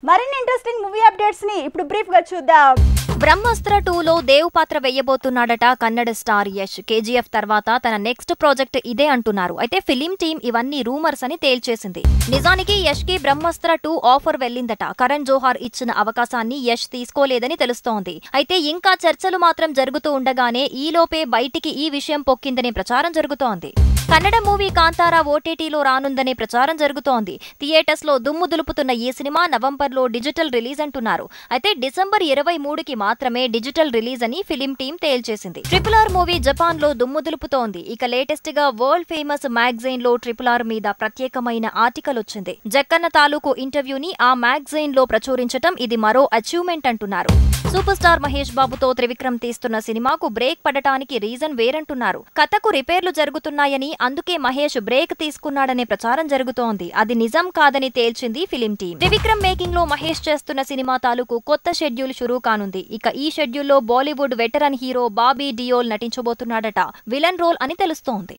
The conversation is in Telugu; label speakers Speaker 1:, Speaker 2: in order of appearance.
Speaker 1: మరిన్ని ఇంట్రెస్టింగ్ మూవీ అప్డేట్స్ ని ఇప్పుడు బ్రీఫ్ గా చూద్దాం.
Speaker 2: బ్రహ్మాస్త్ర 2లో దేవ్ పాత్ర వేయబోతున్నాడట కన్నడ స్టార్ యష్. కేజీఎఫ్ తర్వాత తన నెక్స్ట్ ప్రాజెక్ట్ ఇదే అంటున్నారు. అయితే ఫిలిం టీమ్ ఇవన్నీ రూమర్స్ అని తేల్చేసింది. నిజానికి యష్ కి బ్రహ్మాస్త్ర 2 ఆఫర్ వెళ్లిందట. కరణ్ జోహార్ ఇచ్చిన అవకాశాన్ని యష్ తీసుకోలేదని తెలుస్తోంది. అయితే ఇంకా చర్చలు మాత్రం జరుగుతూ ఉండగానే ఈలోపే బయటికి ఈ విషయం పొక్కిందనే ప్రచారం జరుగుతోంది. కన్నడ మూవీ కాంతారా ఓటీటీలో రానుందనే ప్రచారం జరుగుతోంది. థియేటర్స్ లో దుమ్ము దులుపుతున్న ఈ సినిమా నవంబర్లో డిజిటల్ రిలీజ్ అంటున్నారు. అయితే డిసెంబర్ 23కి మాత్రమే డిజిటల్ రిలీజ్ అని ఫిలిం టీమ్ తేల్చేసింది. RRR మూవీ జపాన్ లో దుమ్ము దులుపుతోంది. ఇక లేటెస్ట్ గా వరల్డ్ ఫేమస్ మ్యాగజైన్ లో RRR మీద ప్రత్యేకమైన ఆర్టికల్ వచ్చింది. జక్కన్న తాలూకు ఇంటర్వ్యూని ఆ మ్యాగజైన్ లో ప్రచురించటం ఇది మరో అచీవ్మెంట్ అంటున్నారు. సూపర్ స్టార్ మహేష్ బాబుతో త్రివిక్రమ్ తీస్తున్న సినిమాకు బ్రేక్ పడటానికి రీజన్ వేరంటున్నారు. కథకు రిపేర్లు జరుగుతున్నాయని, అందుకే మహేష్ బ్రేక్ తీసుకున్నాడనే ప్రచారం జరుగుతోంది. అది నిజం కాదని తేల్చింది ఫిలిం టీమ్. త్రివిక్రమ్ మేకింగ్ లో మహేష్ చేస్తున్న సినిమా తాలూకు కొత్త షెడ్యూల్ షురూ కానుంది. ఇక ఈ షెడ్యూల్లో బాలీవుడ్ వెటరన్ హీరో బాబీ డియోల్ నటించబోతున్నాడట. విలన్ రోల్ అని తెలుస్తోంది.